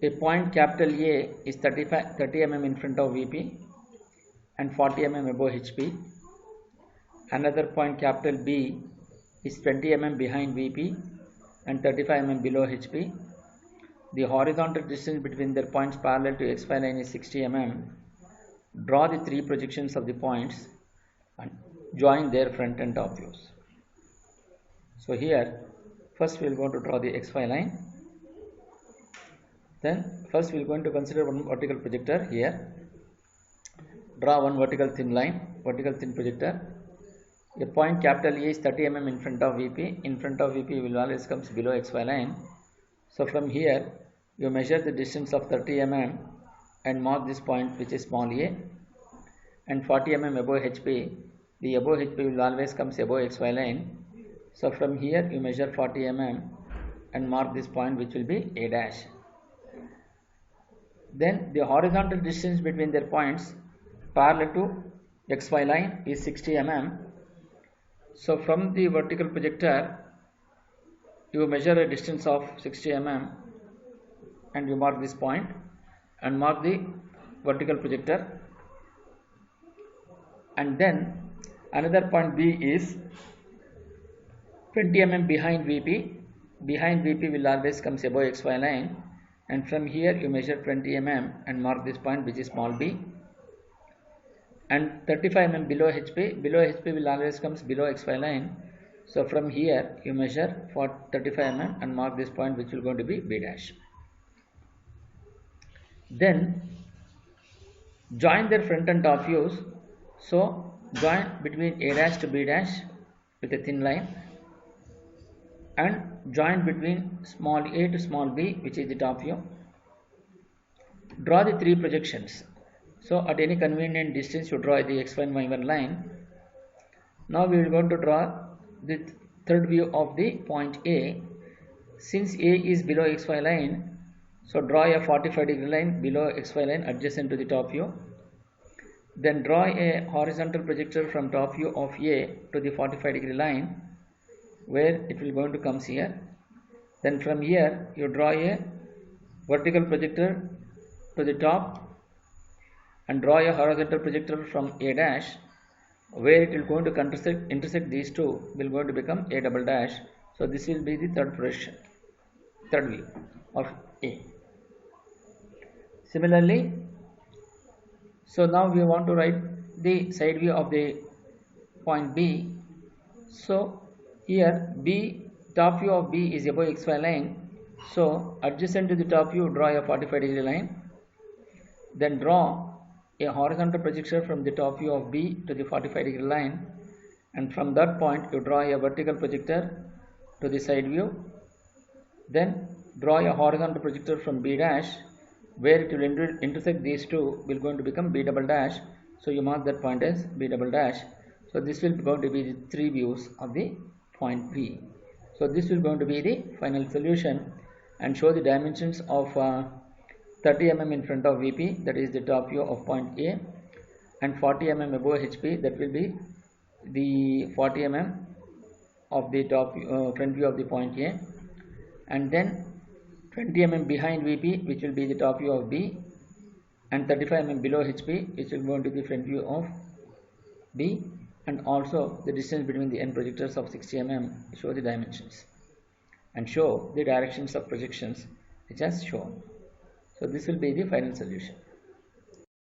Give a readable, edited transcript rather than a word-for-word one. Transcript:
A point capital A is 30 mm in front of VP and 40 mm above HP. Another point capital B is 20 mm behind VP and 35 mm below HP. The horizontal distance between their points parallel to XY line is 60 mm. Draw the three projections of the points and join their front and top views. So here, first we are going to draw the XY line. Then first we are going to consider one vertical projector here. Draw one vertical thin line, vertical thin projector. A point capital A is 30 mm in front of VP. In front of VP will always comes below XY line. So from here you measure the distance of 30 mm and mark this point, which is small a, and 40 mm above HP. The above HP will always comes above XY line. So from here you measure 40 mm and mark this point, which will be A dash. Then the horizontal distance between their points parallel to XY line is 60 mm. So from the vertical projector you measure a distance of 60 mm and you mark this point and mark the vertical projector. And then another point B is 20 mm behind VP. Behind VP will always comes above XY line, and from here you measure 20 mm and mark this point, which is small b. And 35 mm below HP. Below HP will always comes below XY line. So from here you measure for 35 mm and mark this point, which will going to be B dash. Then join their front and top views. So join between A dash to B dash with a thin line, and join between small a to small b, which is the top view. Draw the three projections. So at any convenient distance you draw the x1, y1 line. Now we are going to draw the third view of the point A. Since A is below xy line, so draw a 45-degree line below xy line adjacent to the top view. Then draw a horizontal projector from top view of A to the 45-degree line, where it will going to comes here. Then from here you draw a vertical projector to the top and draw a horizontal projector from A dash, where it will going to intersect these two, will going to become A double dash. So this will be the third projection, third view of A. Similarly, so now we want to write the side view of the point B. So here B, top view of B is above XY line. So adjacent to the top view, draw a 45-degree line. Then draw a horizontal projection from the top view of B to the 45-degree line, and from that point you draw a vertical projector to the side view. Then draw a horizontal projector from B dash, where it will intersect these two, will going to become B double dash. So you mark that point as B double dash. So this will going to be the three views of the point B. So this will going to be the final solution, and show the dimensions of 30 mm in front of VP, that is the top view of point A, and 40 mm above HP, that will be the 40 mm of the top front view of the point A, and then 20 mm behind VP, which will be the top view of B, and 35 mm below HP, which will go into the front view of B, and also the distance between the end projectors of 60 mm. Show the dimensions and show the directions of projections which has shown. So this will be the final solution.